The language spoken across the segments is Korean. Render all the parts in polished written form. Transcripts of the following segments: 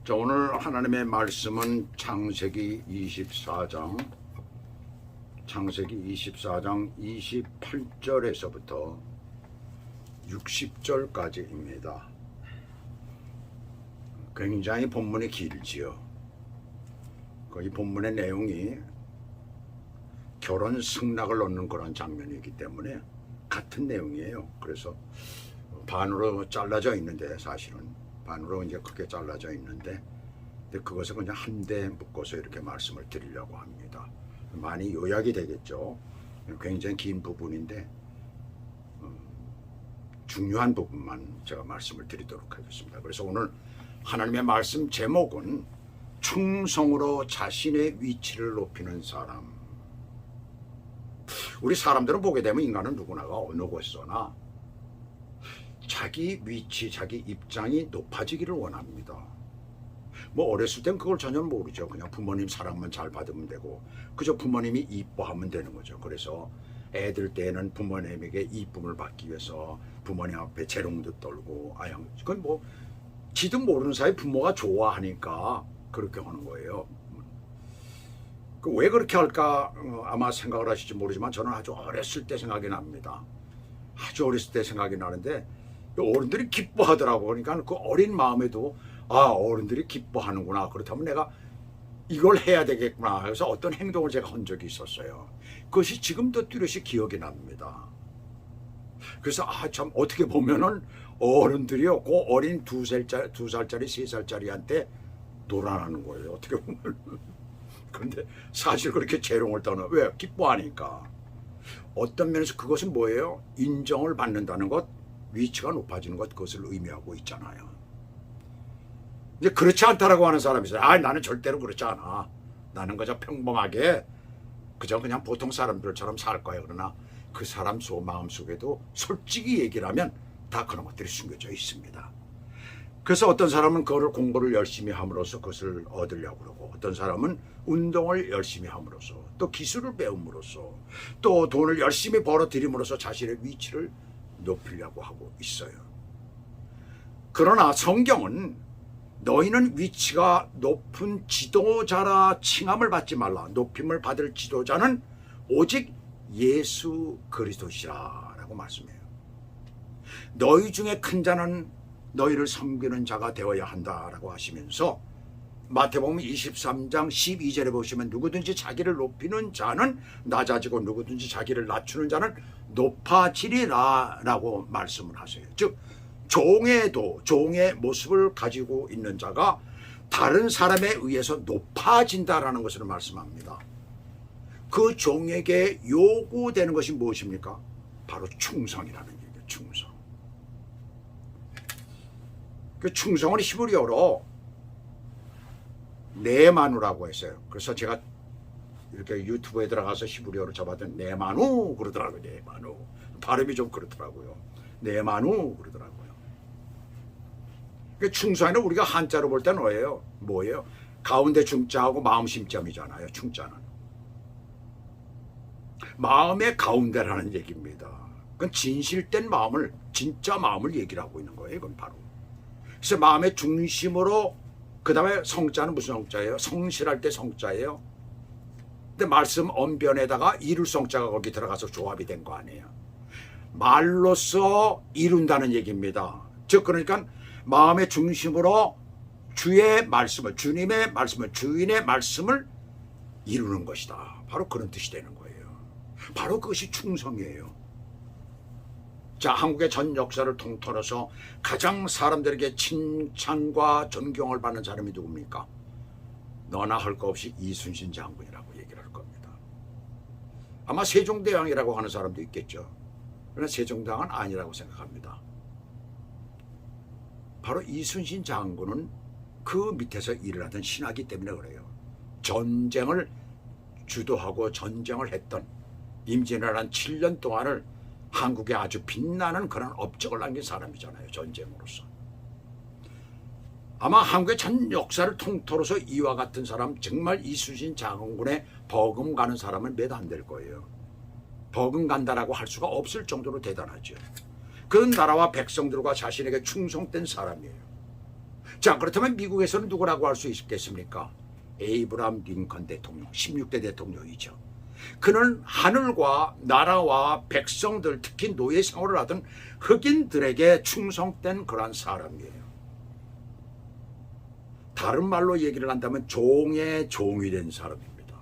자, 오늘 하나님의 말씀은 창세기 24장 28절에서부터 60절까지입니다. 굉장히 본문이 길지요. 이 본문의 내용이 결혼 승낙을 놓는 그런 장면이기 때문에 같은 내용이에요. 그래서 반으로 잘라져 있는데, 사실은 반으로 이제 크게 잘라져 있는데, 근데 그것을 그냥 한데 묶어서 이렇게 말씀을 드리려고 합니다. 많이 요약이 되겠죠. 굉장히 긴 부분인데 중요한 부분만 제가 말씀을 드리도록 하겠습니다. 그래서 오늘 하나님의 말씀 제목은 충성으로 자신의 위치를 높이는 사람. 우리 사람들은 보게 되면 인간은 누구나가 어느 곳에서나 자기 위치, 자기 입장이 높아지기를 원합니다. 뭐 어렸을 땐 그걸 전혀 모르죠. 그냥 부모님 사랑만 잘 받으면 되고 그저 부모님이 이뻐하면 되는 거죠. 그래서 애들 때는 부모님에게 이쁨을 받기 위해서 부모님 앞에 재롱도 떨고 그건 뭐 지도 모르는 사이 부모가 좋아하니까 그렇게 하는 거예요. 왜 그렇게 할까 아마 생각을 하실지 모르지만 저는 아주 어렸을 때 생각이 납니다. 아주 어렸을 때 생각이 나는데 어른들이 기뻐하더라고. 그러니까 그 어린 마음에도 어른들이 기뻐하는구나. 그렇다면 내가 이걸 해야 되겠구나. 그래서 어떤 행동을 제가 한 적이 있었어요. 그것이 지금도 뚜렷이 기억이 납니다. 그래서 참 어떻게 보면은 어른들이요, 그 어린 두 살짜리, 3살짜리한테 놀아나는 거예요. 어떻게 보면. 그런데 사실 그렇게 재롱을 떠나. 왜? 기뻐하니까. 어떤 면에서 그것은 뭐예요? 인정을 받는다는 것, 위치가 높아지는 것, 그것을 의미하고 있잖아요. 이제 그렇지 않다라고 하는 사람이 있어요. 나는 절대로 그렇지 않아. 나는 그저 평범하게 그냥 보통 사람들처럼 살 거야. 그러나 그 사람 마음 속에도 솔직히 얘기를 하면 다 그런 것들이 숨겨져 있습니다. 그래서 어떤 사람은 그거를 공부를 열심히 함으로써 그것을 얻으려고 그러고, 어떤 사람은 운동을 열심히 함으로써, 또 기술을 배움으로써, 또 돈을 열심히 벌어들임으로써 자신의 위치를 높이려고 하고 있어요. 그러나 성경은 너희는 위치가 높은 지도자라 칭함을 받지 말라. 높임을 받을 지도자는 오직 예수 그리스도시라 라고 말씀해요. 너희 중에 큰 자는 너희를 섬기는 자가 되어야 한다라고 하시면서 마태복음 23장 12절에 보시면 누구든지 자기를 높이는 자는 낮아지고 누구든지 자기를 낮추는 자는 높아지리라 라고 말씀을 하세요. 즉 종의 모습을 가지고 있는 자가 다른 사람에 의해서 높아진다라는 것을 말씀합니다. 그 종에게 요구되는 것이 무엇입니까? 바로 충성이라는 얘기예요. 충성. 그 충성은 히브리어로 네마누라고 했어요. 그래서 제가 이렇게 유튜브에 들어가서 히브리어로 잡았더니 네마누 그러더라고요. 네마누. 발음이 좀 그렇더라고요. 네마누 그러더라고요. 충성에는 우리가 한자로 볼 때는 뭐예요? 가운데 중자하고 마음 심점이잖아요. 충자는 마음의 가운데라는 얘기입니다. 그건 진실된 마음을, 진짜 마음을 얘기를 하고 있는 거예요. 이건 바로. 그래서 마음의 중심으로, 그 다음에 성자는 무슨 성자예요? 성실할 때 성자예요. 근데 말씀 언변에다가 이룰 성자가 거기 들어가서 조합이 된 거 아니에요. 말로써 이룬다는 얘기입니다. 즉 그러니까 마음의 중심으로 주의 말씀을, 주님의 말씀을, 주인의 말씀을 이루는 것이다. 바로 그런 뜻이 되는 거예요. 바로 그것이 충성이에요. 자, 한국의 전 역사를 통틀어서 가장 사람들에게 칭찬과 존경을 받는 사람이 누굽니까? 너나 할 거 없이 이순신 장군이라고 얘기를 할 겁니다. 아마 세종대왕이라고 하는 사람도 있겠죠. 그러나 세종대왕은 아니라고 생각합니다. 바로 이순신 장군은 그 밑에서 일을 하던 신하기 때문에 그래요. 전쟁을 주도하고 전쟁을 했던 임진왜란 7년 동안을 한국에 아주 빛나는 그런 업적을 남긴 사람이잖아요. 전쟁으로서. 아마 한국의 전 역사를 통틀어서 이와 같은 사람, 정말 이순신 장군의 버금가는 사람은 몇 안 될 거예요. 버금간다라고 할 수가 없을 정도로 대단하죠. 그런 나라와 백성들과 자신에게 충성된 사람이에요. 자, 그렇다면 미국에서는 누구라고 할 수 있겠습니까? 에이브람 링컨 대통령, 16대 대통령이죠. 그는 하늘과 나라와 백성들, 특히 노예 생활을 하던 흑인들에게 충성된 그런 사람이에요. 다른 말로 얘기를 한다면 종의 종이 된 사람입니다.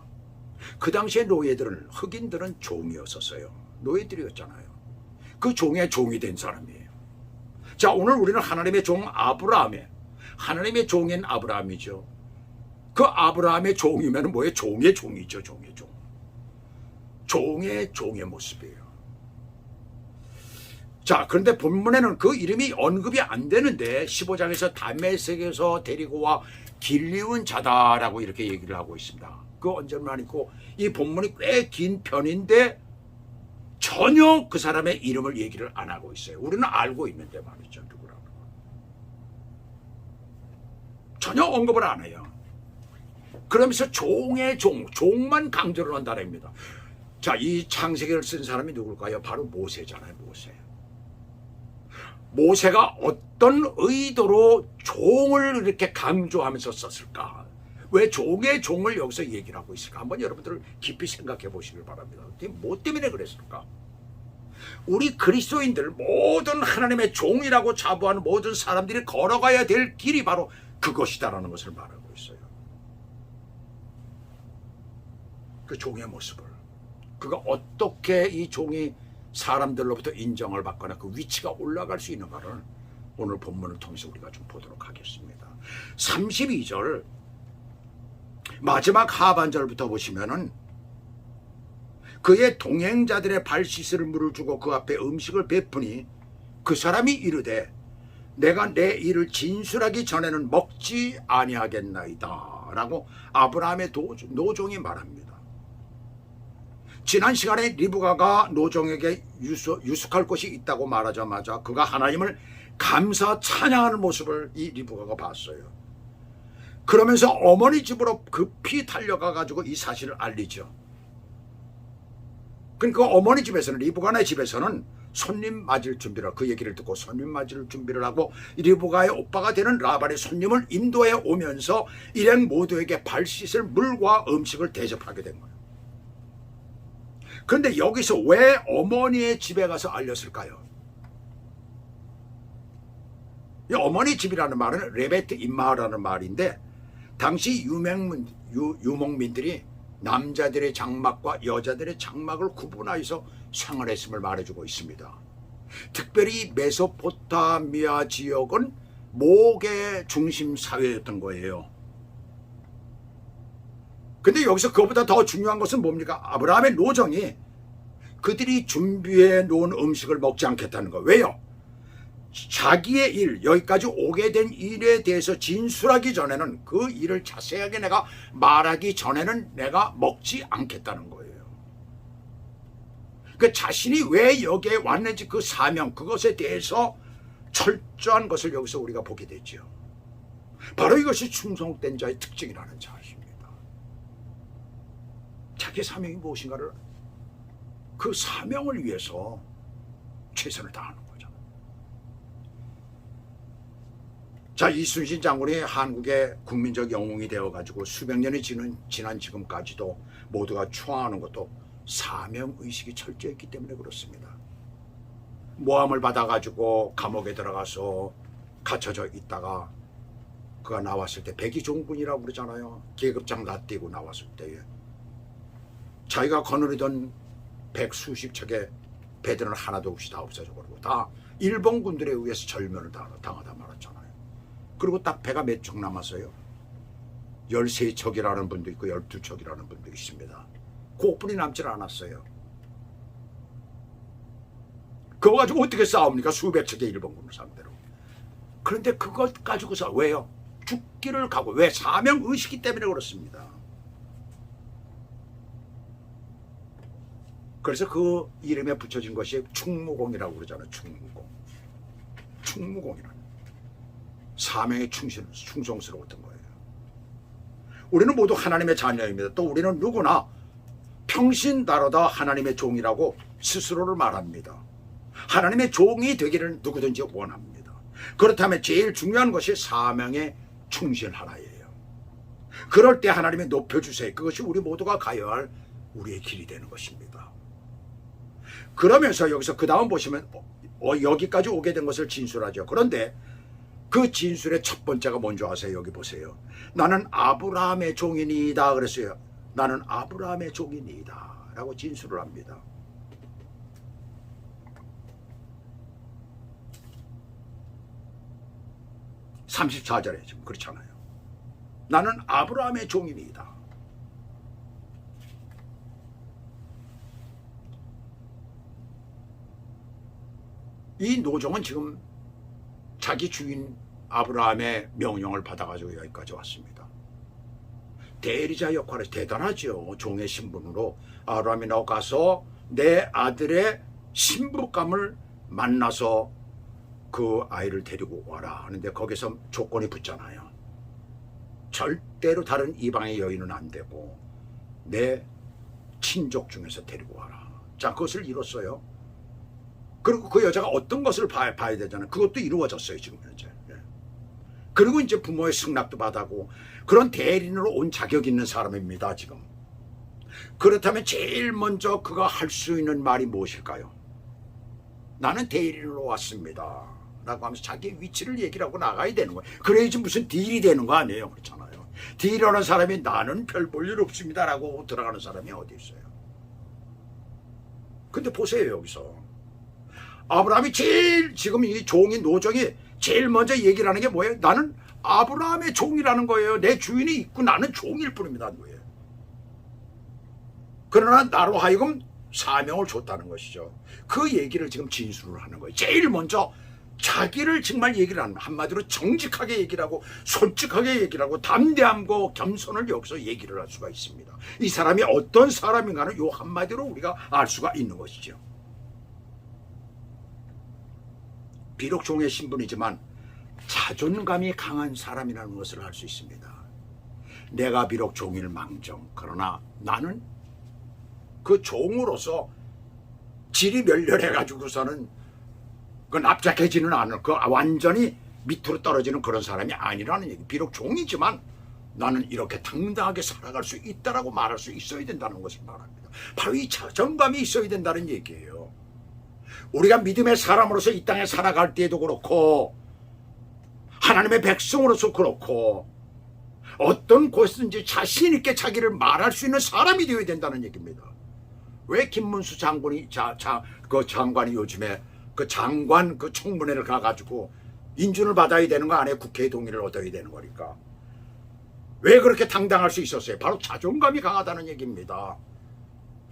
그 당시에 노예들은, 흑인들은 종이었었어요. 노예들이었잖아요. 그 종의 종이 된 사람이에요. 자, 오늘 우리는 하나님의 종 아브라함의, 하나님의 종인 아브라함이죠. 그 아브라함의 종이면 뭐예요? 종의 종이죠. 종의 종. 종의 종의 모습이에요. 자, 그런데 본문에는 그 이름이 언급이 안 되는데 15장에서 다메섹에서 데리고 와 길리운 자다라고 이렇게 얘기를 하고 있습니다. 그 언제만 있고 이 본문이 꽤 긴 편인데 전혀 그 사람의 이름을 얘기를 안 하고 있어요. 우리는 알고 있는데 말이죠. 누구라고. 전혀 언급을 안 해요. 그러면서 종의 종, 종만 강조를 한다랍니다. 자, 이 창세기를 쓴 사람이 누굴까요? 바로 모세잖아요. 모세. 모세가 어떤 의도로 종을 이렇게 강조하면서 썼을까? 왜 종의 종을 여기서 얘기를 하고 있을까? 한번 여러분들 깊이 생각해 보시길 바랍니다. 뭐 때문에 그랬을까? 우리 그리스도인들 모든 하나님의 종이라고 자부하는 모든 사람들이 걸어가야 될 길이 바로 그것이다라는 것을 말하고 있어요. 그 종의 모습을, 그가 어떻게 이 종이 사람들로부터 인정을 받거나 그 위치가 올라갈 수 있는가를 오늘 본문을 통해서 우리가 좀 보도록 하겠습니다. 32절 마지막 하반절부터 보시면은 그의 동행자들의 발 씻을 물을 주고 그 앞에 음식을 베푸니 그 사람이 이르되 내가 내 일을 진술하기 전에는 먹지 아니하겠나이다 라고 아브라함의 노종이 말합니다. 지난 시간에 리브가가 노종에게 유숙할 곳이 있다고 말하자마자 그가 하나님을 감사 찬양하는 모습을 이 리브가가 봤어요. 그러면서 어머니 집으로 급히 달려가 가지고 이 사실을 알리죠. 그러니까 어머니 집에서는, 리브가의 집에서는 손님 맞을 준비를, 그 얘기를 듣고 손님 맞을 준비를 하고 리브가의 오빠가 되는 라반의 손님을 인도해 오면서 일행 모두에게 발 씻을 물과 음식을 대접하게 된 거예요. 그런데 여기서 왜 어머니의 집에 가서 알렸을까요? 이 어머니 집이라는 말은 레베트 임마라는 말인데 당시 유목민들이 남자들의 장막과 여자들의 장막을 구분하여서 생활했음을 말해주고 있습니다. 특별히 메소포타미아 지역은 목의 중심 사회였던 거예요. 근데 여기서 그것보다 더 중요한 것은 뭡니까? 아브라함의 노정이 그들이 준비해 놓은 음식을 먹지 않겠다는 거예요. 왜요? 자기의 일, 여기까지 오게 된 일에 대해서 진술하기 전에는, 그 일을 자세하게 내가 말하기 전에는 내가 먹지 않겠다는 거예요. 그 자신이 왜 여기에 왔는지 그 사명, 그것에 대해서 철저한 것을 여기서 우리가 보게 되죠. 바로 이것이 충성된 자의 특징이라는 사실입니다. 자기 사명이 무엇인가를, 그 사명을 위해서 최선을 다하는 거죠. 자, 이순신 장군이 한국의 국민적 영웅이 되어가지고 수백 년이 지난 지금까지도 모두가 추앙하는 것도 사명의식이 철저했기 때문에 그렇습니다. 모함을 받아가지고 감옥에 들어가서 갇혀져 있다가 그가 나왔을 때 백의종군이라고 그러잖아요. 계급장 다 떼고 나왔을 때에 자기가 거느리던 백수십 척의 배들은 하나도 없이 다 없어져 버리고 다 일본 군들에 의해서 절면을 당하다 말았잖아요. 그리고 딱 배가 몇 척 남았어요. 13척이라는 분도 있고 12척이라는 분도 있습니다. 그뿐이 남질 않았어요. 그거 가지고 어떻게 싸웁니까? 수백 척의 일본군을 상대로. 그런데 그것 가지고서 왜요? 죽기를 각오. 왜? 사명의식이 때문에 그렇습니다. 그래서 그 이름에 붙여진 것이 충무공이라고 그러잖아요. 충무공. 충무공이라는. 사명에 충성스러웠던 거예요. 우리는 모두 하나님의 자녀입니다. 또 우리는 누구나 평신다르다 하나님의 종이라고 스스로를 말합니다. 하나님의 종이 되기를 누구든지 원합니다. 그렇다면 제일 중요한 것이 사명에 충실하라예요. 그럴 때 하나님이 높여주세요. 그것이 우리 모두가 가야 할 우리의 길이 되는 것입니다. 그러면서 여기서 그 다음 보시면 여기까지 오게 된 것을 진술하죠. 그런데 그 진술의 첫 번째가 뭔지 아세요? 여기 보세요. 나는 아브라함의 종이니이다 그랬어요. 나는 아브라함의 종이니이다 라고 진술을 합니다. (34절에) 지금 그렇잖아요. 나는 아브라함의 종이니이다. 이 노종은 지금 자기 주인 아브라함의 명령을 받아가지고 여기까지 왔습니다. 대리자 역할이 대단하죠. 종의 신분으로 아브라함이 너 가서 내 아들의 신부감을 만나서 그 아이를 데리고 와라 하는데 거기서 조건이 붙잖아요. 절대로 다른 이방의 여인은 안 되고 내 친족 중에서 데리고 와라. 자, 그것을 이뤘어요. 그리고 그 여자가 어떤 것을 봐야 되잖아요. 그것도 이루어졌어요 지금 현재. 그리고 이제 부모의 승낙도 받았고 그런 대리인으로 온 자격 있는 사람입니다 지금. 그렇다면 제일 먼저 그가 할 수 있는 말이 무엇일까요? 나는 대리인으로 왔습니다 라고 하면서 자기 위치를 얘기를 하고 나가야 되는 거예요. 그래야지 무슨 딜이 되는 거 아니에요. 그렇잖아요. 딜하는 사람이 나는 별 볼 일 없습니다 라고 들어가는 사람이 어디 있어요. 근데 보세요. 여기서 아브라함이 제일 지금 이 종이 노종이 제일 먼저 얘기를 하는 게 뭐예요? 나는 아브라함의 종이라는 거예요. 내 주인이 있고 나는 종일 뿐입니다. 거예요. 그러나 나로 하여금 사명을 줬다는 것이죠. 그 얘기를 지금 진술을 하는 거예요. 제일 먼저 자기를 정말 얘기를 하는, 한마디로 정직하게 얘기를 하고 솔직하게 얘기를 하고 담대함과 겸손을 여기서 얘기를 할 수가 있습니다. 이 사람이 어떤 사람인가는 요 한마디로 우리가 알 수가 있는 것이죠. 비록 종의 신분이지만 자존감이 강한 사람이라는 것을 알 수 있습니다. 내가 비록 종일 망정, 그러나 나는 그 종으로서 질이 멸렬해가지고서는 그 납작해지는 않을, 그 완전히 밑으로 떨어지는 그런 사람이 아니라는 얘기. 비록 종이지만 나는 이렇게 당당하게 살아갈 수 있다라고 말할 수 있어야 된다는 것을 말합니다. 바로 이 자존감이 있어야 된다는 얘기예요. 우리가 믿음의 사람으로서 이 땅에 살아갈 때에도 그렇고 하나님의 백성으로서 그렇고 어떤 곳든지 자신 있게 자기를 말할 수 있는 사람이 되어야 된다는 얘기입니다. 왜 김문수 장관이 그 장관이 요즘에 그 장관 그 청문회를 가가지고 인준을 받아야 되는 거 아니에요? 국회의 동의를 얻어야 되는 거니까. 왜 그렇게 당당할 수 있었어요? 바로 자존감이 강하다는 얘기입니다.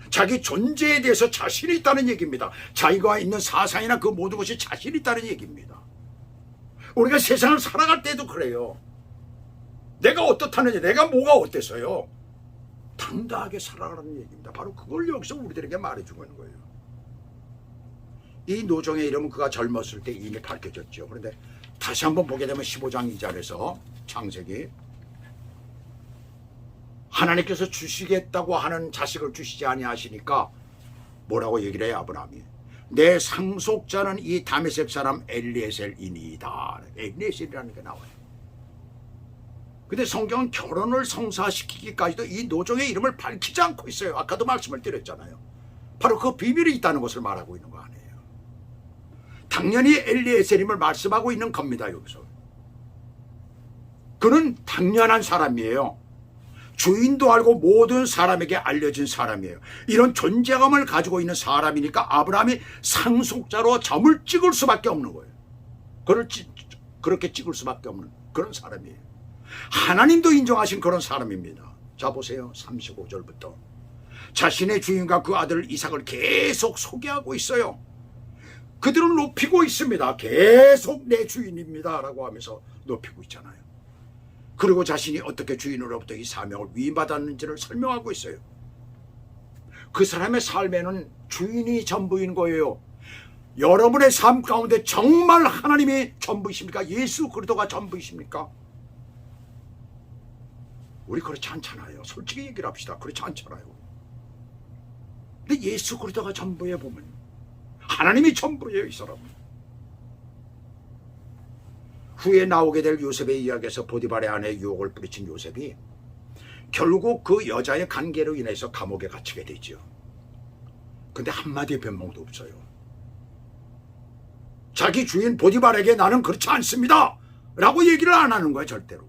자기 존재에 대해서 자신이 있다는 얘기입니다. 자기가 있는 사상이나 그 모든 것이 자신이 있다는 얘기입니다. 우리가 세상을 살아갈 때도 그래요. 내가 어떻다느냐, 내가 뭐가 어때서요? 당당하게 살아가라는 얘기입니다. 바로 그걸 여기서 우리들에게 말해주고 있는 거예요. 이 노종의 이름은 그가 젊었을 때 이미 밝혀졌죠. 그런데 다시 한번 보게 되면 15장 2절에서 창세기 하나님께서 주시겠다고 하는 자식을 주시지 아니하시니까 뭐라고 얘기를 해요? 아브라함이 내 상속자는 이 다메섹 사람 엘리에셀이니이다. 엘리에셀이라는 게 나와요. 근데 성경은 결혼을 성사시키기까지도 이 노종의 이름을 밝히지 않고 있어요. 아까도 말씀을 드렸잖아요. 바로 그 비밀이 있다는 것을 말하고 있는 거 아니에요. 당연히 엘리에셀임을 말씀하고 있는 겁니다. 여기서 그는 당연한 사람이에요. 주인도 알고 모든 사람에게 알려진 사람이에요. 이런 존재감을 가지고 있는 사람이니까 아브라함이 상속자로 점을 찍을 수밖에 없는 거예요. 그렇게 찍을 수밖에 없는 그런 사람이에요. 하나님도 인정하신 그런 사람입니다. 자 보세요. 35절부터 자신의 주인과 그 아들 이삭을 계속 소개하고 있어요. 그들을 높이고 있습니다. 계속 내 주인입니다 라고 하면서 높이고 있잖아요. 그리고 자신이 어떻게 주인으로부터 이 사명을 위임받았는지를 설명하고 있어요. 그 사람의 삶에는 주인이 전부인 거예요. 여러분의 삶 가운데 정말 하나님이 전부이십니까? 예수 그리스도가 전부이십니까? 우리 그렇지 않잖아요. 솔직히 얘기를 합시다. 그렇지 않잖아요. 근데 예수 그리스도가 전부에 보면 하나님이 전부예요. 이 사람은. 후에 나오게 될 요셉의 이야기에서 보디발의 아내 유혹을 뿌리친 요셉이 결국 그 여자의 관계로 인해서 감옥에 갇히게 되죠. 근데 한마디의 변명도 없어요. 자기 주인 보디발에게 나는 그렇지 않습니다 라고 얘기를 안 하는 거예요. 절대로.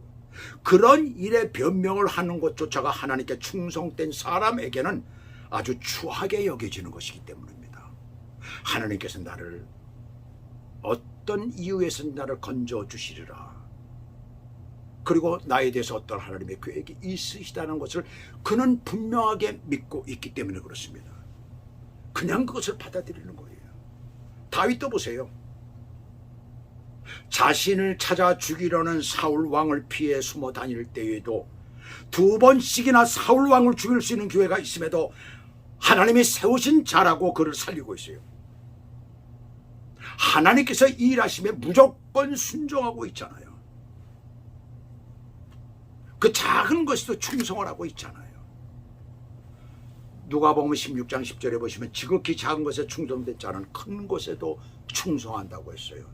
그런 일에 변명을 하는 것조차가 하나님께 충성된 사람에게는 아주 추하게 여겨지는 것이기 때문입니다. 하나님께서 나를 어떤 이유에서 나를 건져 주시리라, 그리고 나에 대해서 어떤 하나님의 계획이 있으시다는 것을 그는 분명하게 믿고 있기 때문에 그렇습니다. 그냥 그것을 받아들이는 거예요. 다윗도 보세요. 자신을 찾아 죽이려는 사울 왕을 피해 숨어 다닐 때에도 2번씩이나 사울 왕을 죽일 수 있는 기회가 있음에도 하나님이 세우신 자라고 그를 살리고 있어요. 하나님께서 일하심에 무조건 순종하고 있잖아요. 그 작은 것에도 충성을 하고 있잖아요. 누가복음 16장 10절에 보시면 지극히 작은 것에 충성된 자는 큰 것에도 충성한다고 했어요.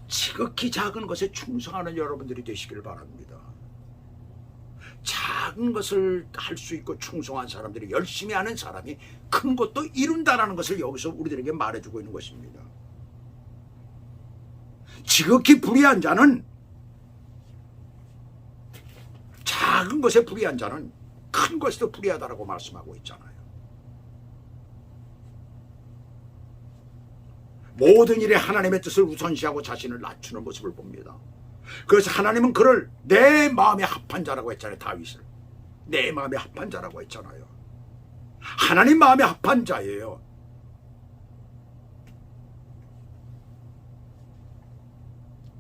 지극히 작은 것에 충성하는 여러분들이 되시길 바랍니다. 작은 것을 할 수 있고 충성한 사람들이, 열심히 하는 사람이 큰 것도 이룬다는 것을 여기서 우리들에게 말해주고 있는 것입니다. 지극히 불의한 자는, 작은 것에 불의한 자는 큰 것에도 불의하다라고 말씀하고 있잖아요. 모든 일에 하나님의 뜻을 우선시하고 자신을 낮추는 모습을 봅니다. 그래서 하나님은 그를 내 마음에 합한 자라고 했잖아요. 다윗을 내 마음에 합한 자라고 했잖아요. 하나님 마음에 합한 자예요.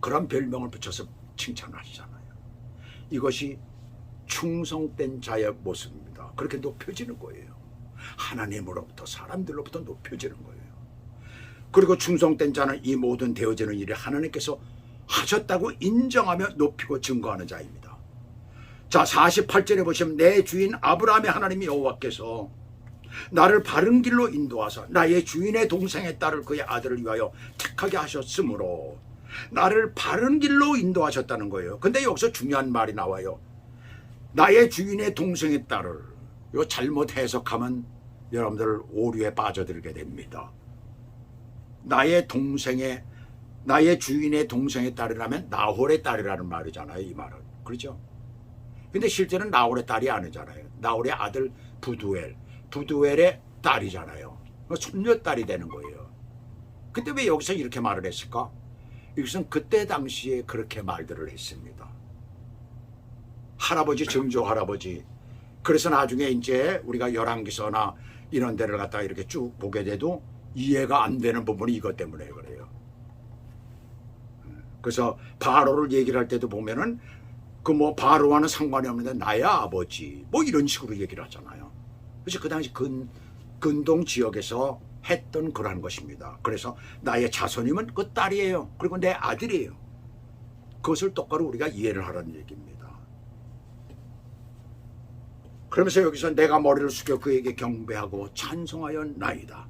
그런 별명을 붙여서 칭찬하시잖아요. 이것이 충성된 자의 모습입니다. 그렇게 높여지는 거예요. 하나님으로부터, 사람들로부터 높여지는 거예요. 그리고 충성된 자는 이 모든 되어지는 일을 하나님께서 하셨다고 인정하며 높이고 증거하는 자입니다. 자, 48절에 보시면 내 주인 아브라함의 하나님 여호와께서 나를 바른 길로 인도하사 나의 주인의 동생의 딸을 그의 아들을 위하여 택하게 하셨으므로, 나를 바른 길로 인도하셨다는 거예요. 근데 여기서 중요한 말이 나와요. 나의 주인의 동생의 딸을, 이거 잘못 해석하면 여러분들 오류에 빠져들게 됩니다. 나의 주인의 동생의 딸이라면 나홀의 딸이라는 말이잖아요. 이 말은. 그렇죠? 근데 실제는 나홀의 딸이 아니잖아요. 나홀의 아들 부두엘의 딸이잖아요. 손녀딸이 되는 거예요. 근데 왜 여기서 이렇게 말을 했을까? 이것은 그때 당시에 그렇게 말들을 했습니다. 할아버지, 증조 할아버지. 그래서 나중에 이제 우리가 열왕기서나 이런 데를 갖다가 이렇게 쭉 보게 돼도 이해가 안 되는 부분이 이것 때문에 그래요. 그래서 바로를 얘기를 할 때도 보면은 그 뭐 바로와는 상관이 없는데 나의 아버지 뭐 이런 식으로 얘기를 하잖아요. 그래서 그 당시 근동 지역에서 했던 그러한 것입니다. 그래서 나의 자손이면 그 딸이에요. 그리고 내 아들이에요. 그것을 똑바로 우리가 이해를 하라는 얘기입니다. 그러면서 여기서 내가 머리를 숙여 그에게 경배하고 찬송하여 나이다.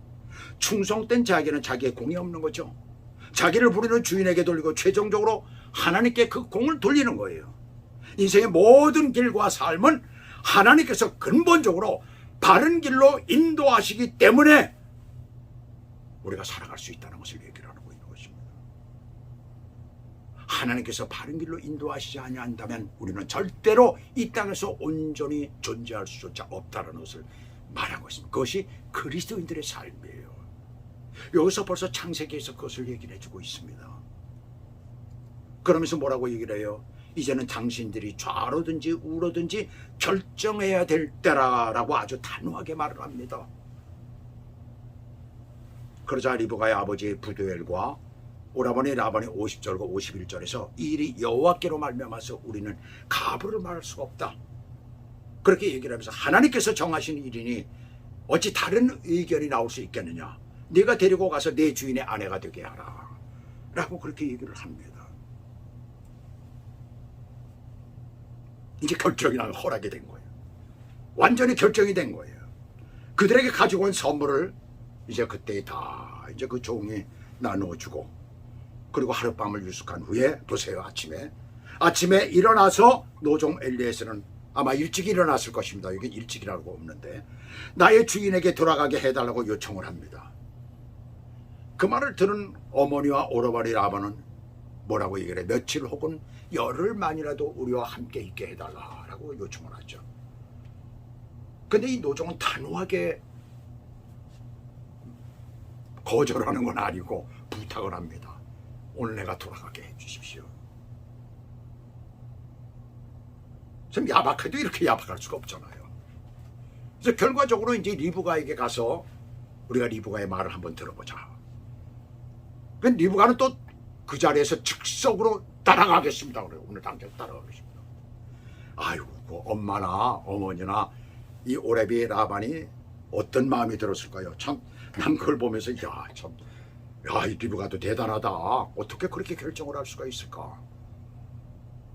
충성된 자에게는 자기의 공이 없는 거죠. 자기를 부리는 주인에게 돌리고 최종적으로 하나님께 그 공을 돌리는 거예요. 인생의 모든 길과 삶은 하나님께서 근본적으로 바른 길로 인도하시기 때문에 우리가 살아갈 수 있다는 것을 얘기를 하고 있는 것입니다. 하나님께서 바른 길로 인도하시지 아니한다면 우리는 절대로 이 땅에서 온전히 존재할 수조차 없다는 것을 말하고 있습니다. 그것이 그리스도인들의 삶이에요. 여기서 벌써 창세기에서 그것을 얘기를 해주고 있습니다. 그러면서 뭐라고 얘기를 해요? 이제는 당신들이 좌로든지 우로든지 결정해야 될 때라라고 아주 단호하게 말을 합니다. 그러자 리브가의 아버지 부두엘과 오라버니 라반의 50절과 51절에서 이 일이 여호와께로 말미암아서 우리는 가부를 말할 수가 없다. 그렇게 얘기를 하면서 하나님께서 정하신 일이니 어찌 다른 의견이 나올 수 있겠느냐. 네가 데리고 가서 내 주인의 아내가 되게 하라 라고 그렇게 얘기를 합니다. 이제 결정이 나면 허락이 된 거예요. 완전히 결정이 된 거예요. 그들에게 가지고 온 선물을 이제 그때 다 이제 그 종이 나누어주고, 그리고 하룻밤을 유숙한 후에 보세요. 아침에 일어나서 노종 엘리에셀은 아마 일찍 일어났을 것입니다. 여기 일찍이라고 없는데 나의 주인에게 돌아가게 해달라고 요청을 합니다. 그 말을 들은 어머니와 오라버니 라반은 뭐라고 얘기를 해? 며칠 혹은 열흘만이라도 우리와 함께 있게 해달라고 요청을 하죠. 근데 이 노종은 단호하게 거절하는 건 아니고 부탁을 합니다. 오늘 내가 돌아가게 해주십시오. 좀 야박해도 이렇게 야박할 수가 없잖아요. 그래서 결과적으로 이제 리브가에게 가서 우리가 리브가의 말을 한번 들어보자. 근데 리브가는 또 그 자리에서 즉석으로 따라가겠습니다. 그래요. 오늘 당장 따라가겠습니다. 아이고, 그 엄마나 어머니나 이 오레비 라반이 어떤 마음이 들었을까요? 참, 난 그걸 보면서 이 리브가도 대단하다. 어떻게 그렇게 결정을 할 수가 있을까?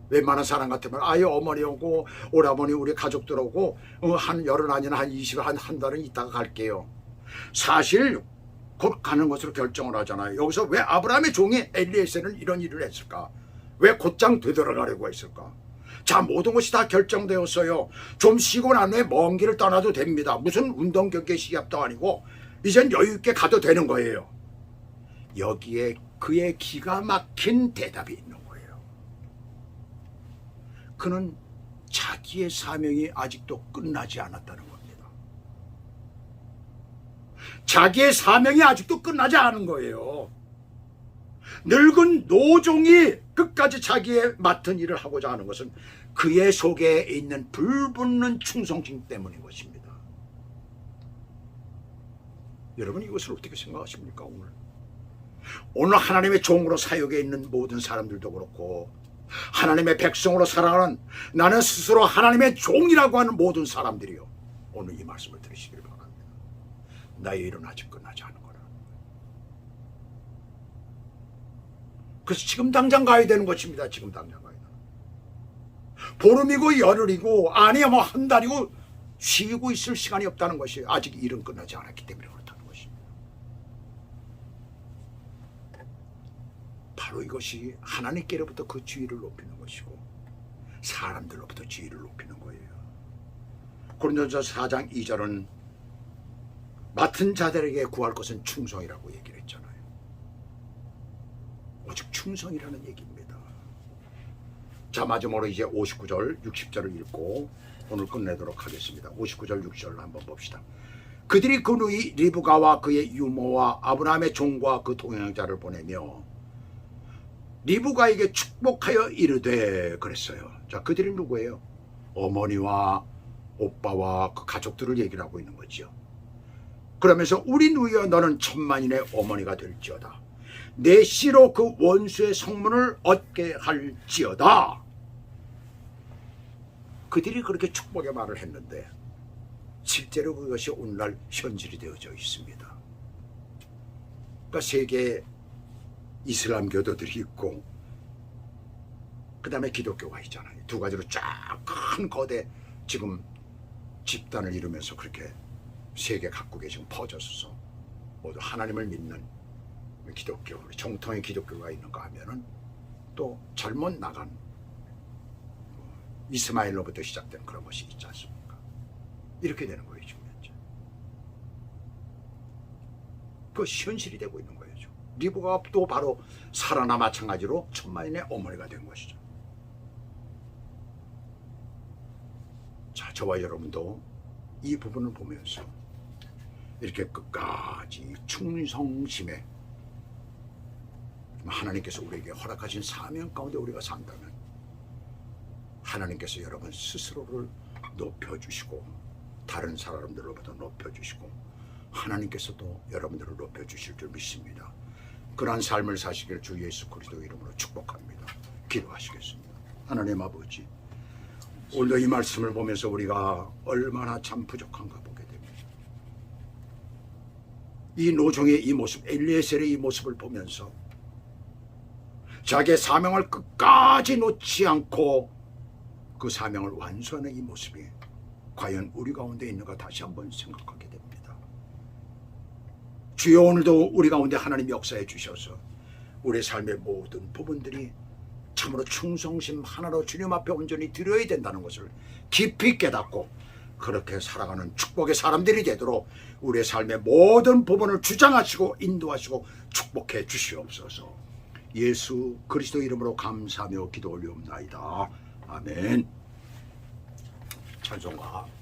웬만한 사람 같으면 아예 어머니 오고 오라버니 우리 가족들 오고 한 열흘 아니나 한 20일 한 달은 있다가 갈게요. 사실 곧 가는 것으로 결정을 하잖아요. 여기서 왜 아브라함의 종이 엘리에셀은 이런 일을 했을까? 왜 곧장 되돌아가려고 했을까? 자, 모든 것이 다 결정되었어요. 좀 쉬고 난 후에 먼 길을 떠나도 됩니다. 무슨 운동 경계 시합도 아니고 이젠 여유 있게 가도 되는 거예요. 여기에 그의 기가 막힌 대답이 있는 거예요. 그는 자기의 사명이 아직도 끝나지 않았다는 겁니다. 자기의 사명이 아직도 끝나지 않은 거예요. 늙은 노종이 끝까지 자기의 맡은 일을 하고자 하는 것은 그의 속에 있는 불붙는 충성심 때문인 것입니다. 여러분, 이것을 어떻게 생각하십니까? 오늘 하나님의 종으로 사역에 있는 모든 사람들도 그렇고 하나님의 백성으로 살아가는 나는 스스로 하나님의 종이라고 하는 모든 사람들이요, 오늘 이 말씀을 들으시길 바랍니다. 나의 일은 아직 끝나지 않은 거라. 그래서 지금 당장 가야 되는 것입니다. 지금 당장 가야 되는. 보름이고 열흘이고 아니야 뭐 한 달이고 쉬고 있을 시간이 없다는 것이 아직 일은 끝나지 않았기 때문에 그렇다는 것입니다. 바로 이것이 하나님께로부터 그 지위를 높이는 것이고 사람들로부터 지위를 높이는 거예요. 고린도전서 4장 2절은 맡은 자들에게 구할 것은 충성이라고 얘기를 했잖아요. 오직 충성이라는 얘기입니다. 자, 마지막으로 이제 59절 60절을 읽고 오늘 끝내도록 하겠습니다. 59절 60절을 한번 봅시다. 그들이 그 누이 리브가와 그의 유모와 아브라함의 종과 그 동행자를 보내며 리브가에게 축복하여 이르되 그랬어요. 자, 그들이 누구예요? 어머니와 오빠와 그 가족들을 얘기를 하고 있는 거죠. 그러면서 우리 누이여 너는 천만인의 어머니가 될지어다. 내 씨로 그 원수의 성문을 얻게 할지어다. 그들이 그렇게 축복의 말을 했는데 실제로 그것이 오늘날 현실이 되어져 있습니다. 그러니까 세계에 이슬람교도들이 있고 그 다음에 기독교가 있잖아요. 두 가지로 쫙 큰 거대 지금 집단을 이루면서 그렇게 세계 각국에 지금 퍼져서 모두 하나님을 믿는 기독교, 정통의 기독교가 있는가 하면은 또 잘못 나간 이스마엘로부터 시작된 그런 것이 있지 않습니까? 이렇게 되는 거예요, 지금 현재. 그것이 현실이 되고 있는 거예요. 리브가 또 바로 사라나 마찬가지로 천만인의 어머니가 된 것이죠. 자, 저와 여러분도 이 부분을 보면서 이렇게 끝까지 충성심에 하나님께서 우리에게 허락하신 사명 가운데 우리가 산다면 하나님께서 여러분 스스로를 높여주시고 다른 사람들로부터 높여주시고 하나님께서도 여러분들을 높여주실 줄 믿습니다. 그러한 삶을 사시길 주 예수 그리스도 이름으로 축복합니다. 기도하시겠습니다. 하나님 아버지, 오늘도 이 말씀을 보면서 우리가 얼마나 참 부족한가 보게 됩니다. 이 노종의 이 모습, 엘리에셀의 이 모습을 보면서 자기의 사명을 끝까지 놓지 않고 그 사명을 완수하는 이 모습이 과연 우리 가운데 있는가 다시 한번 생각하게 됩니다. 주여, 오늘도 우리 가운데 하나님 역사해 주셔서 우리 삶의 모든 부분들이 참으로 충성심 하나로 주님 앞에 온전히 드려야 된다는 것을 깊이 깨닫고 그렇게 살아가는 축복의 사람들이 되도록 우리의 삶의 모든 부분을 주장하시고 인도하시고 축복해 주시옵소서. 예수 그리스도 이름으로 감사하며 기도 올리옵나이다. 아멘. 찬송가